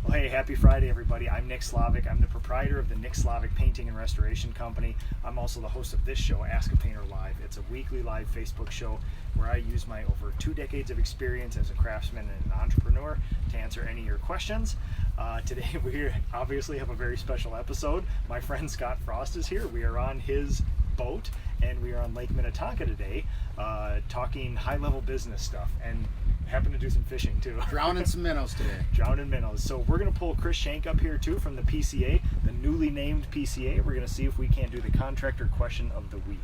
Well, hey, happy Friday, everybody. I'm Nick Slavic. I'm the proprietor of the Nick Slavic Painting and Restoration Company. I'm also the host of this show, Ask a Painter Live. It's a weekly live Facebook show where I use my over 2 decades of experience as a craftsman and an entrepreneur to answer any of your questions. Today, we obviously have a very special episode. My friend Scott Frost is here. We are on his boat, and we are on Lake Minnetonka today, talking high-level business stuff, and happen to do some fishing too. Drowning some minnows today. Drowning minnows. So we're going to pull Chris Shank up here too from the PCA, the newly named PCA. We're going to see if we can't do the contractor question of the week.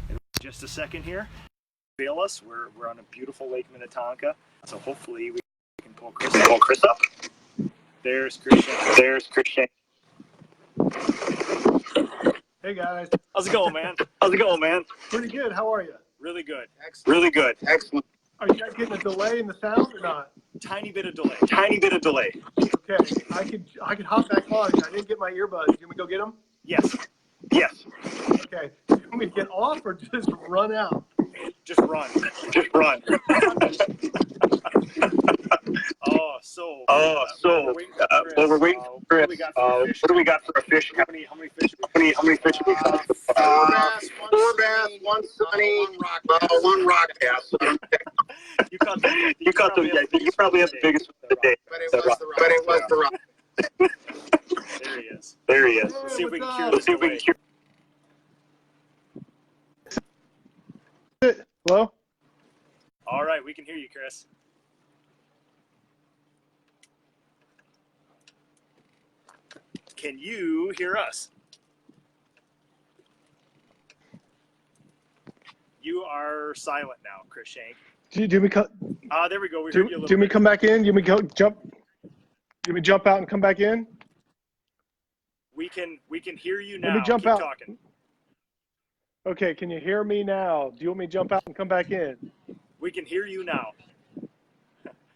In just a second here. Fail us. We're on a beautiful Lake Minnetonka, so hopefully we can pull Chris up. There's Chris Shank. There's Chris Shank. Hey guys. How's it going, man? How's it going, man? Pretty good. How are you? Really good. Excellent. Really good. Excellent. Are you guys getting a delay in the sound or not? Tiny bit of delay. Tiny bit of delay. Okay. I could hop back on. I didn't get my earbuds. Can we go get them? Yes. Yes. Okay. Do you want me to get off or just run out? Just run. Just run. Well, we're waiting for Chris. What do we got for a fish? How many fish? How many fish have we got? Four bass, one sunny, one rock bass. You caught the. Yeah, you probably have the biggest one of the day. But it was the rock. There he is. There he is. Let's see if we can cure. Let's see if we can cure. Hello? All right, we can hear you, Chris. Can you hear us? You are silent now, Chris Shank. Do me cut? There we go. We heard you a little Do me bit. come back in? Do me jump? Do me jump out and come back in? We can hear you now. Let me jump Keep out. talking. Okay. Can you hear me now? Do you want me to jump out and come back in? We can hear you now.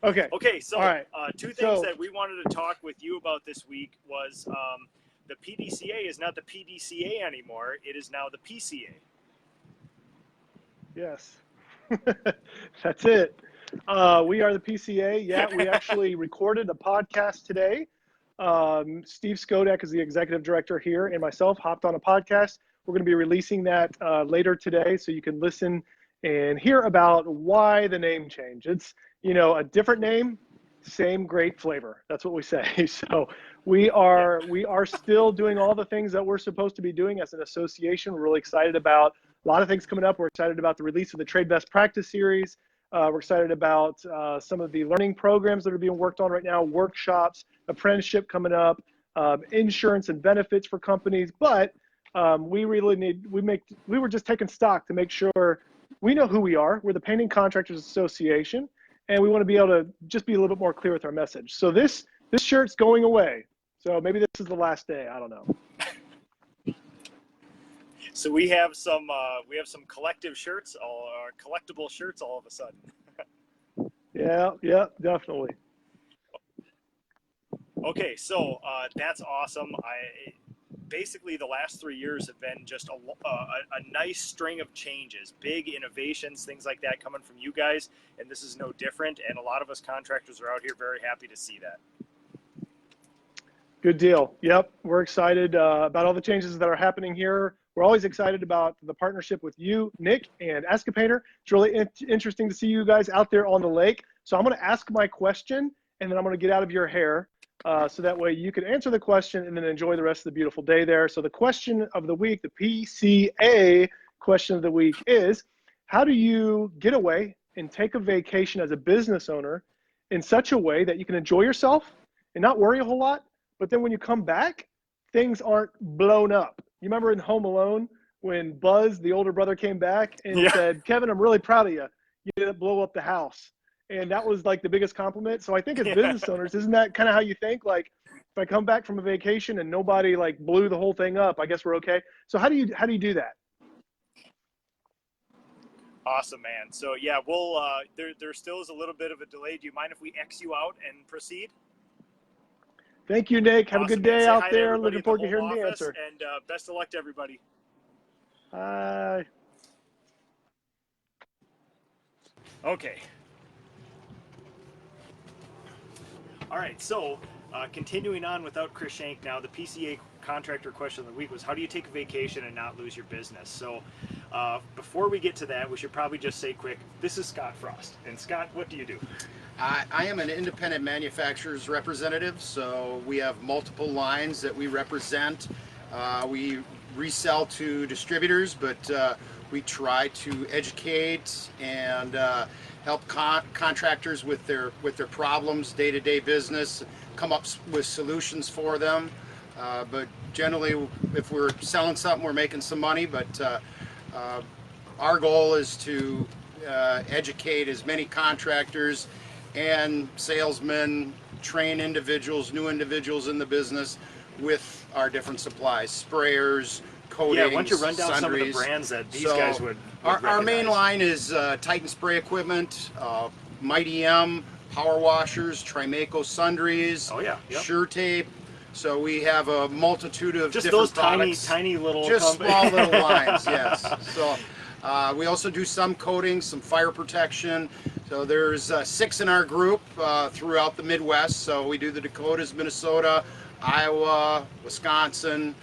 Okay. Okay, so All right. Two things that we wanted to talk with you about this week was the PDCA is not the PDCA anymore. It is now the PCA. Yes. That's it. We are the PCA. Yeah, we actually recorded a podcast today. Steve Skodek is the executive director here, and myself hopped on a podcast. We're going to be releasing that later today, so you can listen and hear about why the name change. It's, a different name, same great flavor. That's what we say. So we are still doing all the things that we're supposed to be doing as an association. We're really excited about a lot of things coming up. We're excited about the release of the Trade Best Practice Series. We're excited about some of the learning programs that are being worked on right now, workshops, apprenticeship coming up, insurance and benefits for companies. But we were just taking stock to make sure we know who we are. We're the Painting Contractors Association, and we want to be able to just be a little bit more clear with our message. So this shirt's going away. So maybe this is the last day. I don't know. So we have some collective shirts, collectible shirts all of a sudden. Yeah, definitely. Okay, so that's awesome. Basically the last 3 years have been just a nice string of changes, big innovations, things like that coming from you guys, and this is no different. And a lot of us contractors are out here very happy to see that. Good deal. Yep, we're excited about all the changes that are happening here. We're always excited about the partnership with you, Nick, and Ask a Painter. It's really interesting to see you guys out there on the lake. So I'm going to ask my question, and then I'm going to get out of your hair. So that way you can answer the question and then enjoy the rest of the beautiful day there. So the question of the week, the PCA question of the week is, how do you get away and take a vacation as a business owner in such a way that you can enjoy yourself and not worry a whole lot, but then when you come back, things aren't blown up? You remember in Home Alone when Buzz, the older brother, came back and said, Kevin, I'm really proud of you. You didn't blow up the house. And that was like the biggest compliment. So I think as business owners, isn't that kind of how you think? Like, if I come back from a vacation and nobody like blew the whole thing up, I guess we're okay. So how do you do that? Awesome, man. So yeah, we'll there still is a little bit of a delay. Do you mind if we X you out and proceed? Thank you, Nick. Have a good day out there. Looking forward to hearing the answer. And best of luck to everybody. Bye. Okay. All right, so continuing on without Chris Shank now, the PCA contractor question of the week was how do you take a vacation and not lose your business? So before we get to that, we should probably just say quick, this is Scott Frost. And Scott, what do you do? I am an independent manufacturer's representative, so we have multiple lines that we represent. We resell to distributors, but we try to educate and help contractors with their problems, day-to-day business, come up with solutions for them. But generally, if we're selling something, we're making some money. But our goal is to educate as many contractors and salesmen, train individuals, new individuals in the business with our different supplies, sprayers, coatings, Yeah, why don't you run down some of the sundries. brands that these So, guys would our main recognize? line is Titan Spray Equipment, Mighty M, Power Washers, Trimaco Sundries, Oh yeah, yep. Sure Tape. So we have a multitude of Just different those products. tiny little Just company- small little lines, yes. So we also do some coatings, some fire protection. So there's 6 in our group throughout the Midwest. So we do the Dakotas, Minnesota, Iowa, Wisconsin,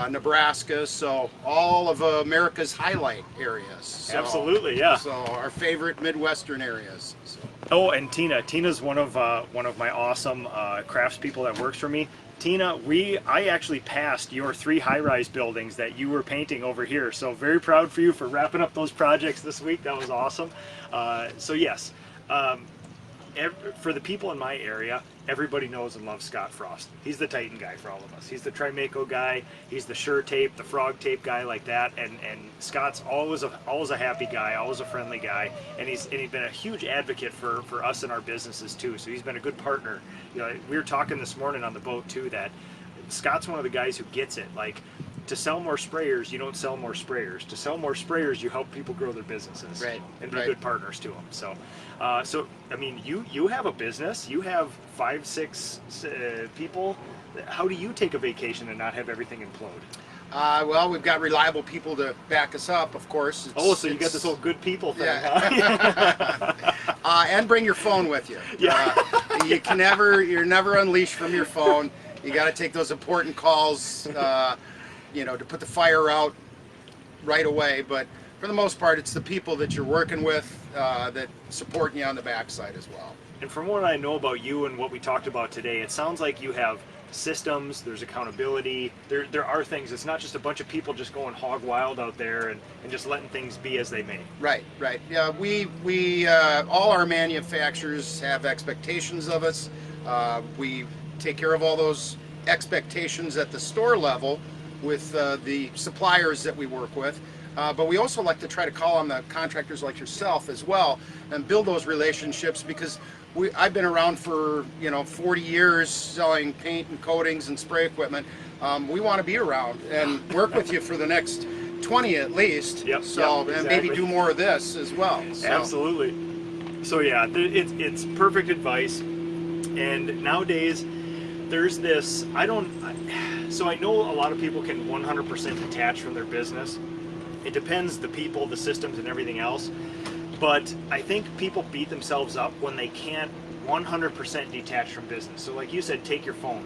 Nebraska. So all of America's highlight areas. So, Absolutely, yeah. So our favorite Midwestern areas. So. Oh, and Tina's one of my awesome craftspeople that works for me. Tina, I actually passed your 3 high-rise buildings that you were painting over here. So very proud for you for wrapping up those projects this week. That was awesome. So yes, for the people in my area, everybody knows and loves Scott Frost. He's the Titan guy for all of us. He's the Trimaco guy. He's the Sure Tape, the Frog Tape guy, like that. And Scott's always a happy guy, always a friendly guy. And he's been a huge advocate for us and our businesses too. So he's been a good partner. You know, we were talking this morning on the boat too that Scott's one of the guys who gets it. Like, to sell more sprayers, you don't sell more sprayers. To sell more sprayers, you help people grow their businesses, Right, and be right. good partners to them. So, I mean, you have a business. You have 5, 6 people. How do you take a vacation and not have everything implode? Well, we've got reliable people to back us up, of course. So you got this whole good people thing, Yeah. huh? And bring your phone with you. Yeah. You're never unleashed from your phone. You got to take those important calls, to put the fire out right away. But for the most part, it's the people that you're working with that supporting you on the backside as well. And from what I know about you and what we talked about today, it sounds like you have systems, there's accountability, there are things. It's not just a bunch of people just going hog wild out there and just letting things be as they may. Right. Yeah, we all our manufacturers have expectations of us. We take care of all those expectations at the store level with the suppliers that we work with. But we also like to try to call on the contractors like yourself as well and build those relationships, because I've been around for 40 years selling paint and coatings and spray equipment. We want to be around and work with you for the next 20 at least. Yep, So exactly. and maybe do more of this as well. So. Absolutely. So yeah, it's perfect advice. And nowadays, there's this. So I know a lot of people can 100% detach from their business. It depends the people, the systems, and everything else. But I think people beat themselves up when they can't 100% detach from business. So like you said, take your phone.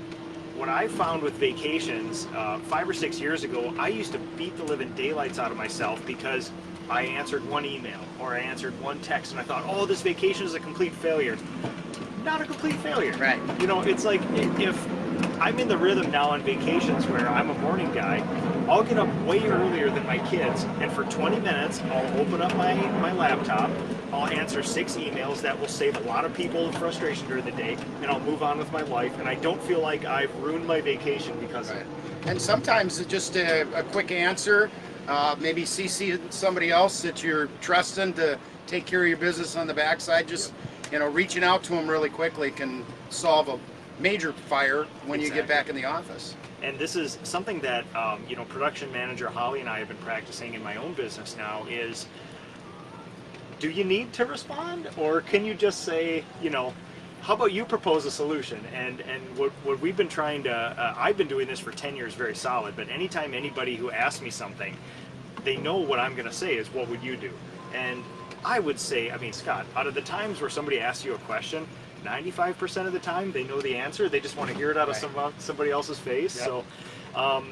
What I found with vacations 5 or 6 years ago, I used to beat the living daylights out of myself because I answered one email or I answered one text and I thought, oh, this vacation is a complete failure. Not a complete failure. Right. It's like if I'm in the rhythm now on vacations where I'm a morning guy, I'll get up way earlier than my kids, and for 20 minutes, I'll open up my laptop, I'll answer 6 emails that will save a lot of people frustration during the day, and I'll move on with my life, and I don't feel like I've ruined my vacation because of it. And sometimes it's just a quick answer, maybe CC somebody else that you're trusting to take care of your business on the backside. Just reaching out to them really quickly can solve a major fire when you get back in the office. And this is something that production manager Holly and I have been practicing in my own business now is, do you need to respond, or can you just say, how about you propose a solution? And what we've been trying to, I've been doing this for 10 years very solid, but anytime anybody who asks me something, they know what I'm going to say is, what would you do? And I would say, I mean, Scott, out of the times where somebody asks you a question, 95% of the time they know the answer. They just want to hear it out of somebody else's face. Yep. So,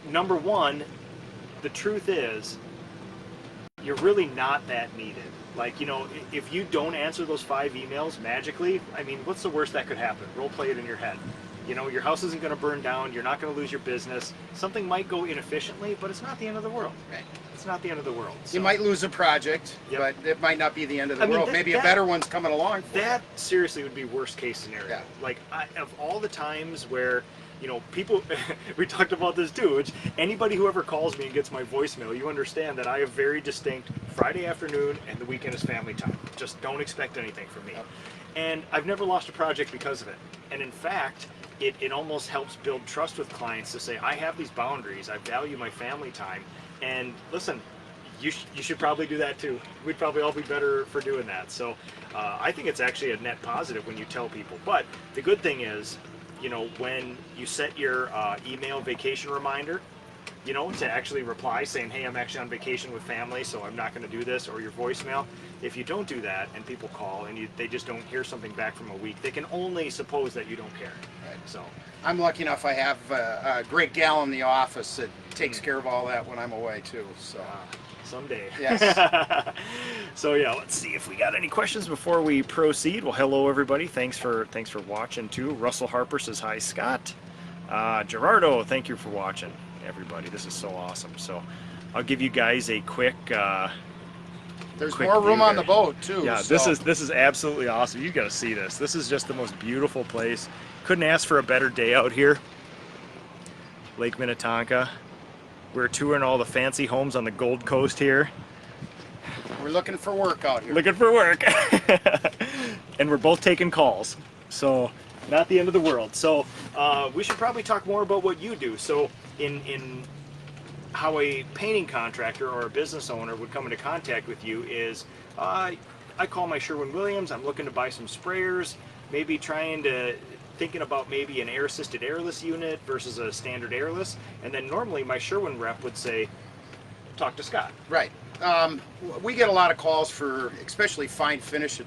number one, the truth is, you're really not that needed. Like, you know, if you don't answer those 5 emails magically, I mean, what's the worst that could happen? Role play it in your head. You know, your house isn't going to burn down. You're not going to lose your business. Something might go inefficiently, but it's not the end of the world. Right. It's not the end of the world. So. You might lose a project, Yep. but it might not be the end of the I mean, world. Maybe a better one's coming along. For that seriously would be worst case scenario. Yeah. Like, of all the times where, you know, people, we talked about this too, which anybody who ever calls me and gets my voicemail, you understand that I have very distinct Friday afternoon and the weekend is family time. Just don't expect anything from me. Yep. And I've never lost a project because of it. And in fact, it almost helps build trust with clients to say, I have these boundaries, I value my family time, and listen, you should probably do that too. We'd probably all be better for doing that. So I think it's actually a net positive when you tell people. But the good thing is, you know, when you set your email vacation reminder, you know, to actually reply saying, hey, I'm actually on vacation with family, so I'm not going to do this, or your voicemail. If you don't do that and people call and they just don't hear something back from a week, they can only suppose that you don't care. Right. So I'm lucky enough I have a great gal in the office that takes care of all that when I'm away too. So someday. Yes. So yeah, let's see if we got any questions before we proceed. Well, hello everybody. Thanks for watching too. Russell Harper says hi, Scott. Gerardo, thank you for watching, everybody. This is so awesome. So I'll give you guys a quick. There's quick more room view on here. the boat too. Yeah, so. this is absolutely awesome. You got to see this. This is just the most beautiful place. Couldn't ask for a better day out here. Lake Minnetonka. We're touring all the fancy homes on the Gold Coast here. We're looking for work out here. Looking for work. And we're both taking calls. So not the end of the world. So we should probably talk more about what you do. So in how a painting contractor or a business owner would come into contact with you is, I call my Sherwin-Williams, I'm looking to buy some sprayers, maybe thinking about maybe an air-assisted airless unit versus a standard airless, and then normally my Sherwin rep would say, talk to Scott. Right. We get a lot of calls for especially fine finish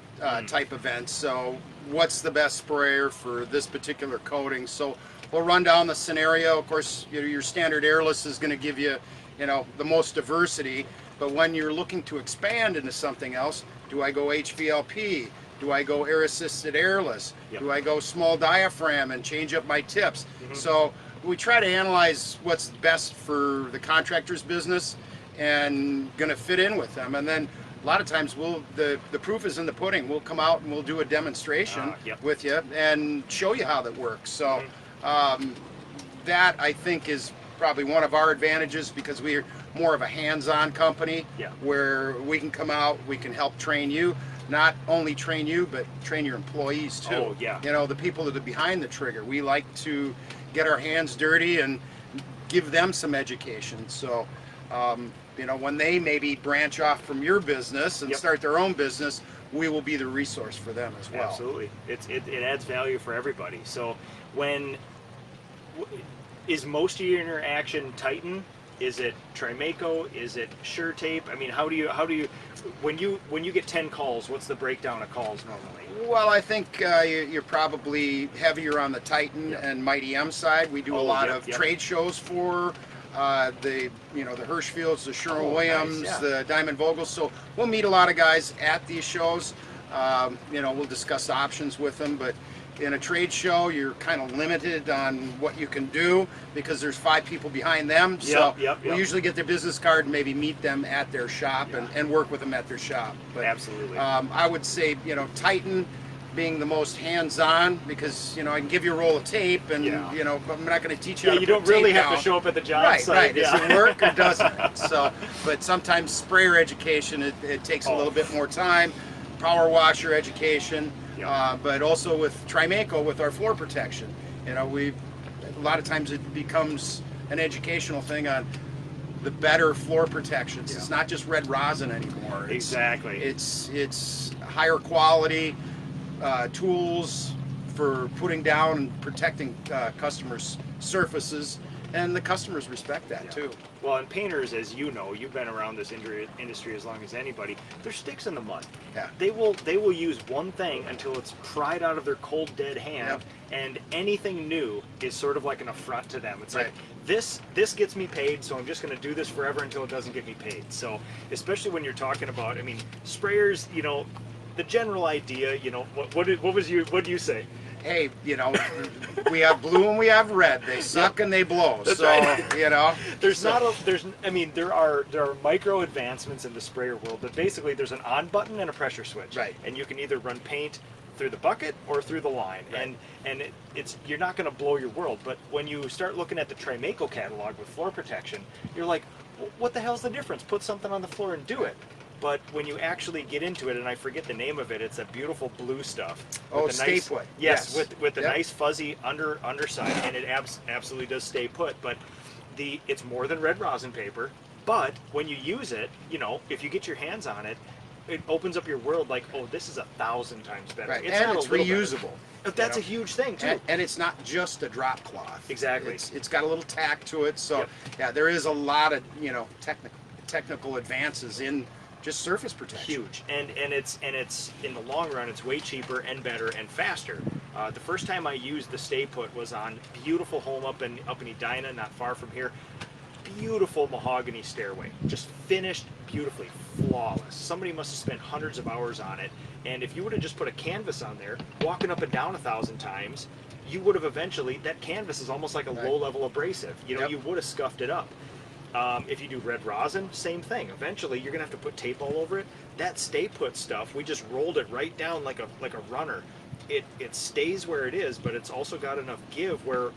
type events. So what's the best sprayer for this particular coating? So we'll run down the scenario. Of course, your standard airless is going to give you, the most diversity. But when you're looking to expand into something else, do I go HVLP? Do I go air-assisted airless? Yep. Do I go small diaphragm and change up my tips? So we try to analyze what's best for the contractor's business and going to fit in with them. And then a lot of times the proof is in the pudding. We'll come out and we'll do a demonstration Yep. with you and show you how that works. So that I think is probably one of our advantages, because we're more of a hands-on company. Yeah. Where we can come out, we can help train you. Not only train you, but train your employees too. Oh, yeah. The people that are behind the trigger. We like to get our hands dirty and give them some education. So, when they maybe branch off from your business and Yep. start their own business, we will be the resource for them as well. Absolutely. It adds value for everybody. So is most of your interaction Titan? Is it Trimaco? Is it Sure Tape? I mean, how do you when you get 10 calls, what's the breakdown of calls normally? Well, I think you're probably heavier on the Titan Yep. and Mighty M side. We do a lot yep, of yep. trade shows for the Hirschfields, the Sherwin-Williams, nice, yeah. the Diamond Vogels. So we'll meet a lot of guys at these shows. We'll discuss options with them, but in a trade show, you're kind of limited on what you can do because there's 5 people behind them. So Yep. we usually get their business card and maybe meet them at their shop and work with them at their shop. But Absolutely. I would say, Titan being the most hands-on, because I can give you a roll of tape and I'm not going to teach you how to you put don't really tape have down. to show up at the job Right, site. right. Yeah. Does it work or doesn't it? So, but sometimes sprayer education, it takes a little bit more time. Power washer education, Yep. but also with Trimaco, with our floor protection, a lot of times it becomes an educational thing on the better floor protections. Yeah. It's not just red rosin anymore. Exactly. It's higher quality tools for putting down and protecting customers' surfaces, and the customers respect that Yeah. too. Well, and painters, as you know, you've been around this industry as long as anybody. They're sticks in the mud. Yeah. They will use one thing until it's pried out of their cold dead hand, and anything new is sort of like an affront to them. It's like this gets me paid, so I'm just going to do this forever until it doesn't get me paid. So especially when you're talking about, I mean, sprayers, you know, the general idea, you know, what do you say? Hey, you know, we have blue and we have red. They suck and they blow. That's so, right. you know, I mean, there are micro advancements in the sprayer world, but basically there's an on button and a pressure switch. Right. And you can either run paint through the bucket or through the line. Right. And it's you're not going to blow your world, but when you start looking at the Trimaco catalog with floor protection, you're like, what the hell's the difference? Put something on the floor and do it. But when you actually get into it, and I forget the name of it, it's a beautiful blue stuff. Oh, with a nice, stay put. Yes, with the Yep. nice fuzzy underside, and it absolutely does stay put. But it's more than red rosin paper. But when you use it, you know, if you get your hands on it, it opens up your world like, oh, this is 1,000 times better. right. It's And not it's a little reusable. better. But that's you a know. huge thing too. And it's not just a drop cloth. Exactly. It's got a little tack to it. So, Yep. yeah, there is a lot of, you know, technical advances in just surface protection. Huge, and it's in the long run, it's way cheaper and better and faster. The first time I used the Stay Put was on beautiful home up in Edina, not far from here. Beautiful mahogany stairway, just finished beautifully, flawless. Somebody must have spent hundreds of hours on it, and if you would have just put a canvas on there, walking up and down 1,000 times, you would have eventually, that canvas is almost like a Right. low-level abrasive. You know, Yep. you would have scuffed it up. If you do red rosin, same thing. Eventually, you're gonna have to put tape all over it. That Stay Put stuff, we just rolled it right down like a runner. It stays where it is, but it's also got enough give where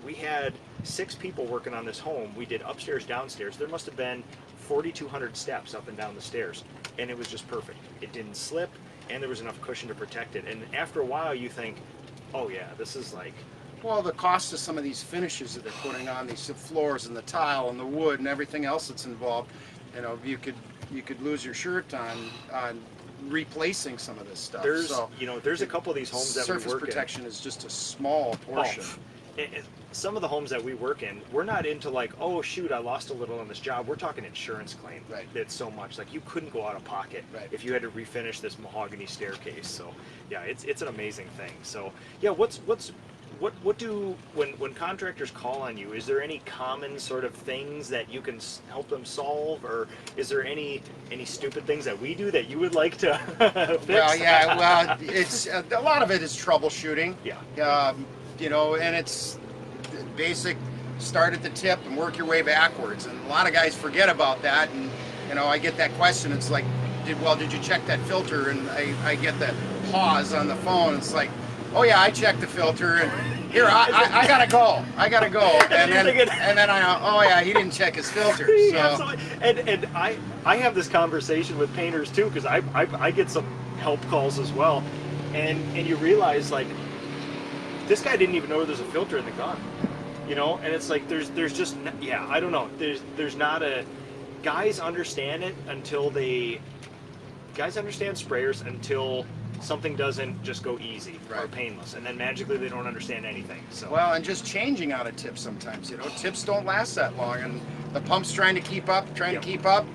we had 6 people working on this home. We did upstairs, downstairs. There must have been 4,200 steps up and down the stairs, and it was just perfect. It didn't slip, and there was enough cushion to protect it. And after a while, you think, oh yeah, this is like. Well, the cost of some of these finishes that they're putting on these floors and the tile and the wood and everything else that's involved, you know, you could lose your shirt on replacing some of this stuff. There's so, there's a couple of these homes that we surface work protection is just a small portion. Some of the homes that we work in, we're not into like, oh shoot, I lost a little on this job. We're talking insurance claim. Right. It's so much like you couldn't go out of pocket Right. if you had to refinish this mahogany staircase. So yeah, it's an amazing thing. So yeah, what do when contractors call on you? Is there any common sort of things that you can help them solve, or is there any stupid things that we do that you would like to fix? Well, yeah, well, it's a lot of it is troubleshooting. Yeah. You know, and it's basic. Start at the tip and work your way backwards. And a lot of guys forget about that. And you know, I get that question. It's like, did you check that filter? And I get that pause on the phone. It's like, oh yeah, I checked the filter, and here I gotta go. I gotta go. And then oh yeah, he didn't check his filter. So. Absolutely. And I have this conversation with painters too, because I get some help calls as well, and you realize like this guy didn't even know there's a filter in the gun, you know, and it's like there's just I don't know, there's not a guys understand sprayers until something doesn't just go easy or Right. painless, and then magically they don't understand anything. So Well, and just changing out a tip sometimes, you know, tips don't last that long, and the pump's trying to keep up,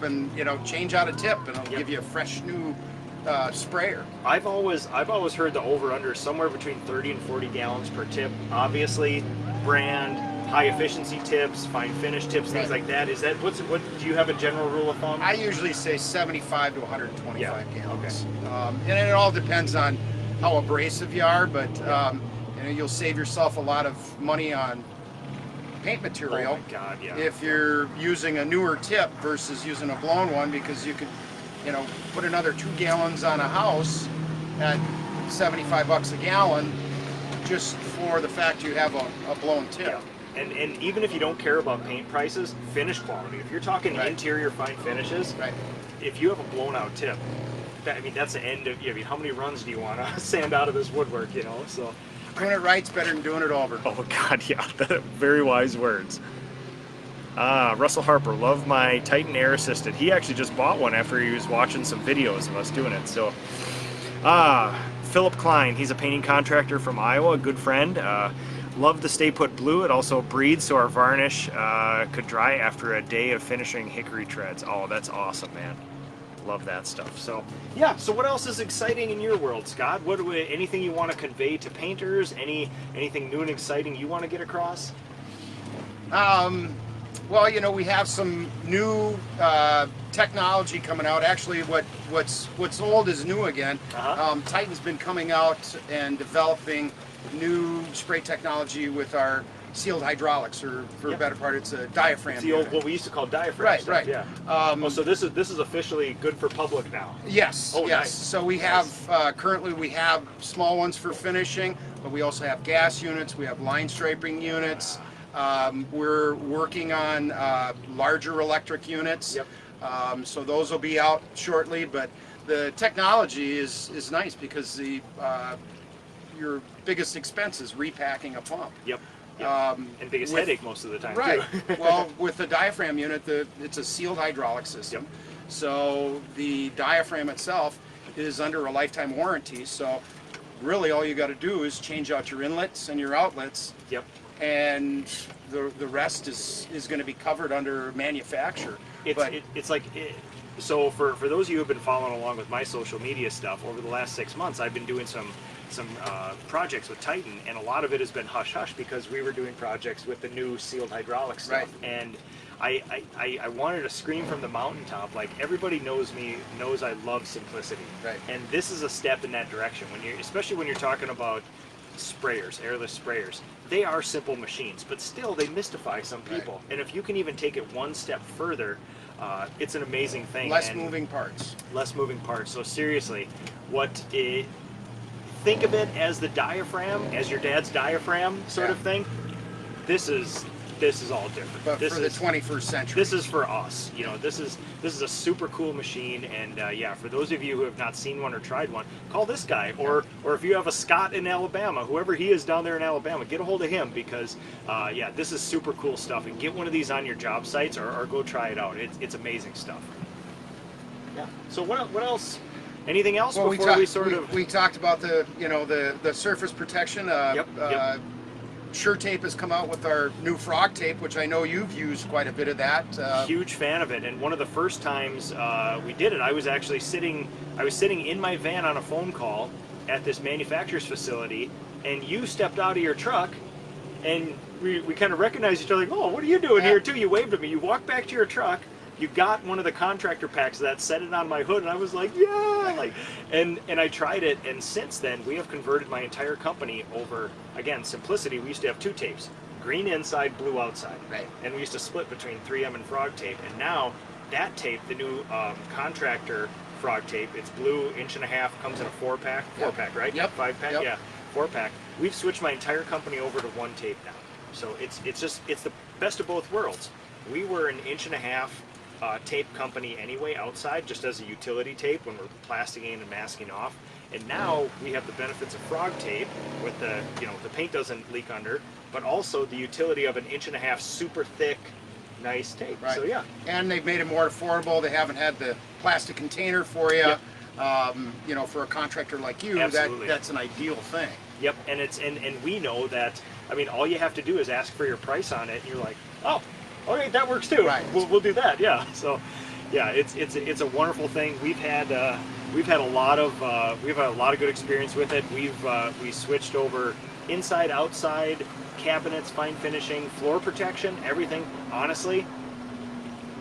and you know, change out a tip, and it'll Yep. give you a fresh new sprayer. I've always heard the over/under somewhere between 30 and 40 gallons per tip. Obviously, brand, high efficiency tips, fine finish tips, things Right. like that. Is that what do you have a general rule of thumb? I usually say 75 to 125 Yeah, gallons. And it all depends on how abrasive you are, but you know, you'll save yourself a lot of money on paint material. Oh my God, yeah. If you're using a newer tip versus using a blown one, because you could, you know, put another 2 gallons on a house at 75 bucks a gallon just for the fact you have a blown tip. Yeah. And even if you don't care about paint prices, finish quality. If you're talking Right. interior fine finishes, Right. if you have a blown out tip, that's the end of. I mean, how many runs do you want to sand out of this woodwork? You know, so. Doing it right's better than doing it over. Oh God, yeah, very wise words. Russell Harper, love my Titan Air Assisted. He actually just bought one after he was watching some videos of us doing it. So, Philip Klein, he's a painting contractor from Iowa, a good friend. Love the Stay Put Blue. It also breathes so our varnish could dry after a day of finishing hickory treads. Oh, that's awesome, man. Love that stuff. So yeah, so what else is exciting in your world, Scott? Anything you want to convey to painters? Anything new and exciting you want to get across? Well, you know, we have some new technology coming out. Actually, what's old is new again. Titan's been coming out and developing new spray technology with our sealed hydraulics, or for a better part, it's a diaphragm. It's the old, what we used to call diaphragm. Right, stuff, right. Yeah. So this is officially good for public now. Yes. Oh, yes. nice. So we have currently we have small ones for finishing, but we also have gas units. We have line striping units. We're working on larger electric units. Yep. So those will be out shortly. But the technology is nice because your biggest expense is repacking a pump. Yep. Yep. And biggest headache most of the time. Right. Too. Well, with the diaphragm unit, it's a sealed hydraulic system. Yep. So the diaphragm itself is under a lifetime warranty. So really all you got to do is change out your inlets and your outlets. Yep. And the rest is going to be covered under manufacturer. So for those of you who have been following along with my social media stuff over the last 6 months, I've been doing some projects with Titan, and a lot of it has been hush hush because we were doing projects with the new sealed hydraulic stuff. Right. And I wanted to scream from the mountaintop, like, everybody knows I love simplicity. Right. And this is a step in that direction, especially when you're talking about sprayers, airless sprayers. They are simple machines, but still they mystify some people. Right. And if you can even take it one step further, it's an amazing thing. Less moving parts. Less moving parts. So seriously, think of it as the diaphragm, as your dad's diaphragm sort of thing. This is all different. But this for the 21st century. This is for us. You know, this is a super cool machine, and yeah, for those of you who have not seen one or tried one, call this guy, or if you have a Scott in Alabama, whoever he is down there in Alabama, get a hold of him, because yeah, this is super cool stuff. And get one of these on your job sites, or go try it out. It's amazing stuff. Yeah. So what else? Anything else Well, before we talked about the surface protection. Yep. SureTape has come out with our new frog tape, which I know you've used quite a bit of that. Huge fan of it, and one of the first times we did it, I was sitting in my van on a phone call at this manufacturer's facility, and you stepped out of your truck, and we kind of recognized each other, like, oh, what are you doing here too? You waved at me. You walked back to your truck. You got one of the contractor packs that, set it on my hood, and I was like, yeah, and I tried it, and since then we have converted my entire company over, again, simplicity. We used to have two tapes, green inside, blue outside, right? And we used to split between 3M and frog tape, and now that tape, the new contractor frog tape, it's blue, 1.5 inch, comes in a 4-pack, right? Yep. 5-pack, yep. Yeah, 4-pack. We've switched my entire company over to one tape now, so it's the best of both worlds. We were an 1.5 inch tape company anyway, outside, just as a utility tape when we're plasticking and masking off. And now we have the benefits of frog tape with the paint doesn't leak under, but also the utility of an 1.5 inch super thick, nice tape. Right. So yeah. And they've made it more affordable. They haven't had the plastic container for you. Yep. For a contractor like you, that's an ideal thing. Yep. And we know that. I mean, all you have to do is ask for your price on it, and you're like, oh, okay, that works too. Right. We'll do that. Yeah. So, yeah, it's a wonderful thing. We've had a lot of good experience with it. We switched over inside, outside, cabinets, fine finishing, floor protection, everything. Honestly,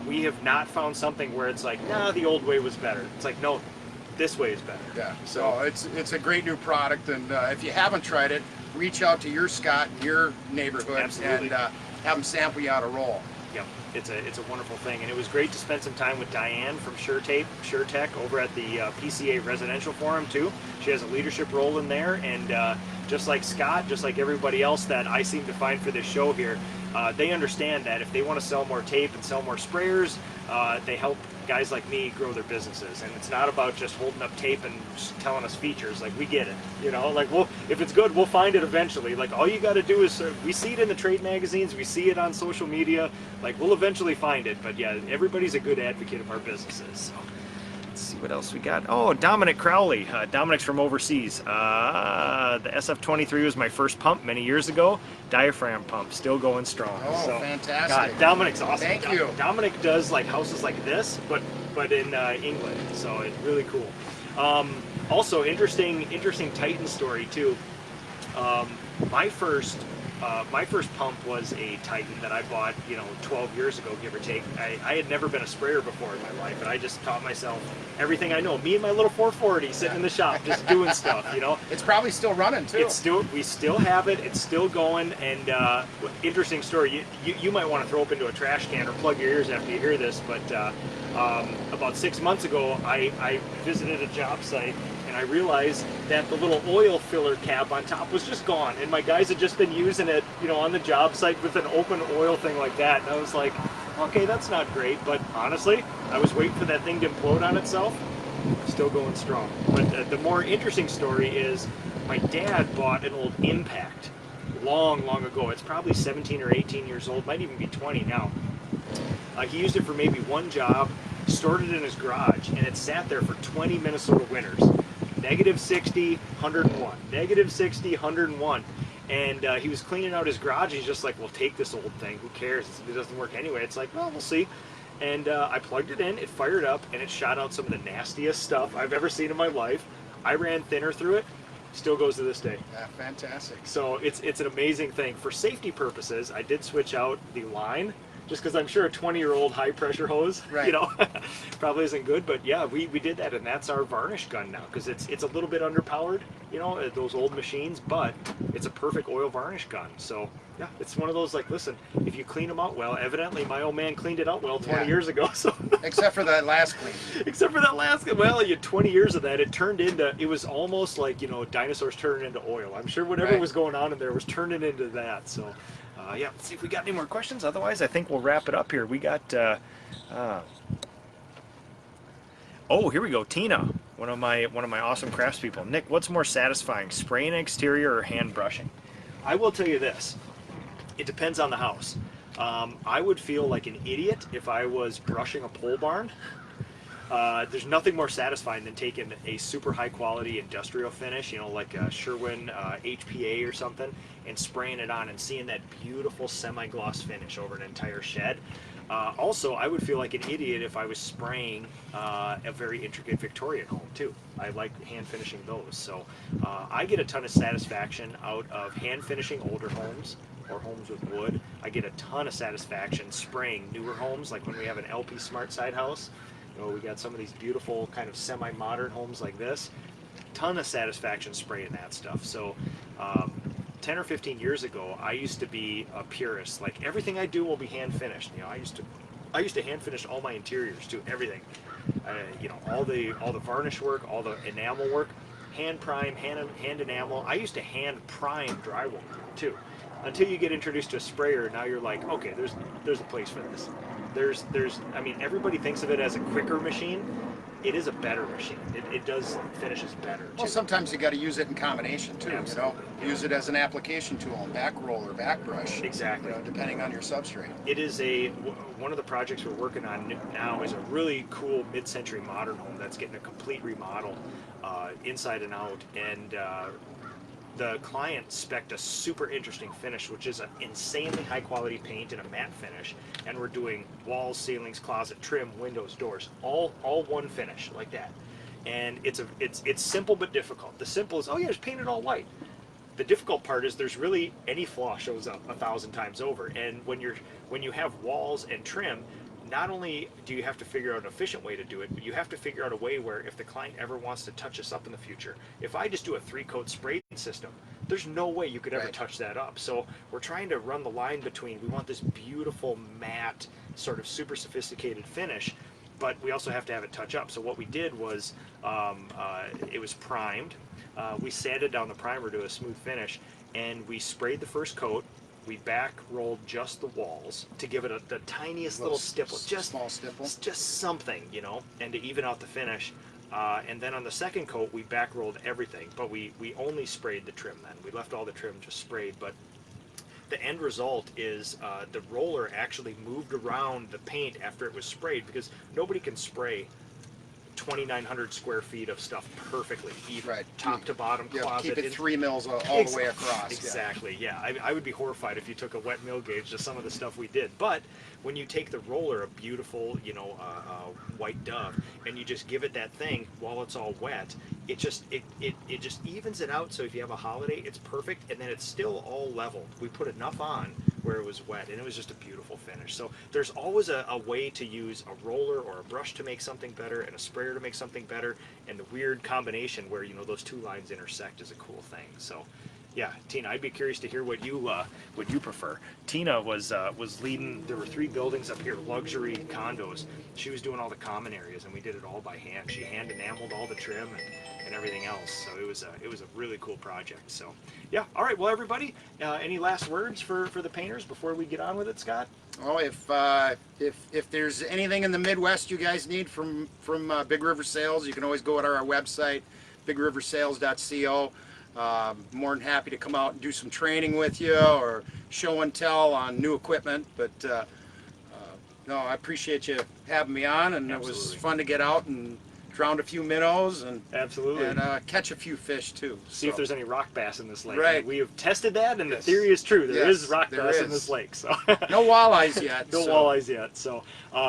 we have not found something where it's like, nah, the old way was better. It's like, no, this way is better. Yeah. So it's a great new product, and if you haven't tried it, reach out to your Scott in your neighborhood. Absolutely. And have them sample you out a roll. Yep, it's a wonderful thing, and it was great to spend some time with Diane from SureTech over at the PCA Residential Forum too. She has a leadership role in there, and just like Scott, just like everybody else that I seem to find for this show here, they understand that if they want to sell more tape and sell more sprayers, they help guys like me grow their businesses. And it's not about just holding up tape and just telling us features. Like, we get it, like, if it's good, we'll find it eventually. Like, all you got to do is, we see it in the trade magazines, we see it on social media, like, we'll eventually find it. But yeah, everybody's a good advocate of our businesses. So let's see what else we got? Oh, Dominic Crowley. Dominic's from overseas. The SF23 was my first pump many years ago. Diaphragm pump, still going strong. Oh, so, fantastic. God, Dominic's awesome. Thank you. Dominic does like houses like this, but in England. So it's really cool. Also, interesting Titan story too. My first pump was a Titan that I bought, 12 years ago, give or take. I had never been a sprayer before in my life, and I just taught myself everything I know. Me and my little 440 sitting in the shop, just doing stuff, It's probably still running too. We still have it. It's still going. And interesting story. You might want to throw up into a trash can or plug your ears after you hear this. But about 6 months ago, I visited a job site. And I realized that the little oil filler cap on top was just gone, and my guys had just been using it, on the job site with an open oil thing like that. And I was like, okay, that's not great. But honestly, I was waiting for that thing to implode on itself. Still going strong. But the more interesting story is my dad bought an old Impact long ago. It's probably 17 or 18 years old, might even be 20 now. He used it for maybe one job, stored it in his garage, and it sat there for 20 Minnesota winters. -60, 101. -60, 101. And he was cleaning out his garage. He's just like, well, take this old thing. Who cares? It doesn't work anyway. It's like, well, we'll see. And I plugged it in. It fired up, and it shot out some of the nastiest stuff I've ever seen in my life. I ran thinner through it. Still goes to this day. Yeah, fantastic. So it's an amazing thing. For safety purposes, I did switch out the line, just because I'm sure a 20-year-old high-pressure hose, right. probably isn't good. But yeah, we did that, and that's our varnish gun now, because it's a little bit underpowered, those old machines, but it's a perfect oil varnish gun. So yeah, it's one of those, like, listen, if you clean them out well, evidently my old man cleaned it out well 20 years ago. So except for that last clean. Except for that last, well, you had 20 years of that. It was almost like, dinosaurs turning into oil. I'm sure whatever was going on in there was turning into that. So yeah, let's see if we got any more questions. Otherwise, I think we'll wrap it up here. We got, oh, here we go. Tina, one of my awesome craftspeople. Nick, what's more satisfying, spraying exterior or hand brushing? I will tell you this. It depends on the house. I would feel like an idiot if I was brushing a pole barn. There's nothing more satisfying than taking a super high quality industrial finish, like a Sherwin HPA or something, and spraying it on and seeing that beautiful semi-gloss finish over an entire shed. Also, I would feel like an idiot if I was spraying a very intricate Victorian home too. I like hand finishing those. So I get a ton of satisfaction out of hand finishing older homes or homes with wood. I get a ton of satisfaction spraying newer homes, like when we have an LP Smart Side house. We got some of these beautiful kind of semi-modern homes like this. Ton of satisfaction spraying that stuff. So 10 or 15 years ago, I used to be a purist. Like, everything I do will be hand finished. I used to hand finish all my interiors too, everything. All the varnish work, all the enamel work, hand prime, hand enamel. I used to hand prime drywall too. Until you get introduced to a sprayer, now you're like, okay, there's a place for this. I mean, everybody thinks of it as a quicker machine. It is a better machine. It does finishes better too. Well, sometimes you got to use it in combination too. Absolutely. Use it as an application tool, back roll or back brush. Exactly. Depending on your substrate. It is one of the projects we're working on now is a really cool mid-century modern home that's getting a complete remodel, inside and out, and the client spec'd a super interesting finish, which is an insanely high quality paint and a matte finish, and we're doing walls, ceilings, closet, trim, windows, doors, all one finish like that. And it's simple but difficult. The simple is, oh yeah, just paint it all white. The difficult part is there's really any flaw shows up 1,000 times over. And when you have walls and trim, not only do you have to figure out an efficient way to do it, but you have to figure out a way where if the client ever wants to touch this up in the future, if I just do a 3-coat spray system, there's no way you could ever touch that up. So we're trying to run the line between, we want this beautiful matte, sort of super sophisticated finish, but we also have to have it touch up. So what we did was, it was primed. We sanded down the primer to a smooth finish, and we sprayed the first coat. We back rolled just the walls to give it the tiniest little stipple, just small stipple, just something, and to even out the finish. And then on the second coat, we back rolled everything, but we only sprayed the trim then. We left all the trim just sprayed, but the end result is the roller actually moved around the paint after it was sprayed, because nobody can spray 2,900 square feet of stuff perfectly, even Right. top to bottom, Yeah, closet. keep it in- 3 mils all the way across. Exactly, yeah. I would be horrified if you took a wet mill gauge to some of the stuff we did. But when you take the roller, a beautiful, white Dove, and you just give it that thing while it's all wet, it just evens it out. So if you have a holiday, it's perfect, and then it's still all leveled. We put enough on where it was wet, and it was just a beautiful finish. So there's always a way to use a roller or a brush to make something better, and a sprayer to make something better, and the weird combination where those two lines intersect is a cool thing. So yeah, Tina, I'd be curious to hear what you prefer. Tina was leading. There were 3 buildings up here, luxury condos. She was doing all the common areas, and we did it all by hand. She hand enameled all the trim and everything else. So it was a really cool project. So yeah, all right. Well, everybody, any last words for the painters before we get on with it, Scott? Oh, if there's anything in the Midwest you guys need from Big River Sales, you can always go to our website, bigriversales.co. More than happy to come out and do some training with you or show and tell on new equipment. But no, I appreciate you having me on, and Absolutely. It was fun to get out and drown a few minnows and Absolutely. and catch a few fish too. See if there's any rock bass in this lake. Right. We have tested that, and Yes. the theory is true. There Yes, is rock there bass in is. this lake. So no walleyes yet. no so. walleyes yet. So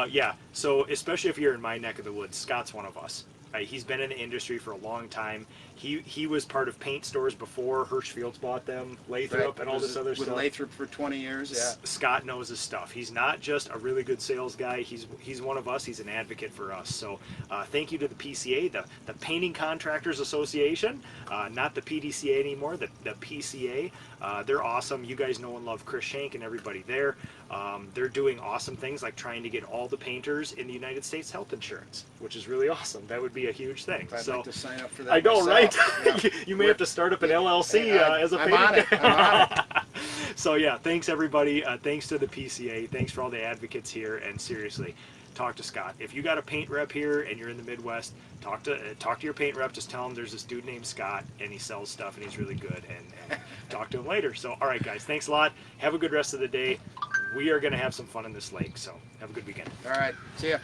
yeah. So especially if you're in my neck of the woods, Scott's one of us. He's been in the industry for a long time. He was part of paint stores before Hirschfield's bought them, Lathrop, and all this other with stuff. Lathrop for 20 years. Yeah. Scott knows his stuff. He's not just a really good sales guy. He's one of us. He's an advocate for us. So thank you to the PCA, the Painting Contractors Association, not the PDCA anymore, the PCA. They're awesome. You guys know and love Chris Shank and everybody there. They're doing awesome things like trying to get all the painters in the United States health insurance, which is really awesome. That would be a huge thing. I'd So like to sign up for that. I know, myself. right? Yeah. You may have to start up an LLC as a I'm painting. on it. I'm on it. So yeah, thanks everybody. Thanks to the PCA. Thanks for all the advocates here. And seriously, talk to Scott. If you got a paint rep here and you're in the Midwest, talk to your paint rep. Just tell him there's this dude named Scott and he sells stuff and he's really good. And talk to him later. So all right, guys, thanks a lot. Have a good rest of the day. We are going to have some fun in this lake. So have a good weekend. All right. See ya.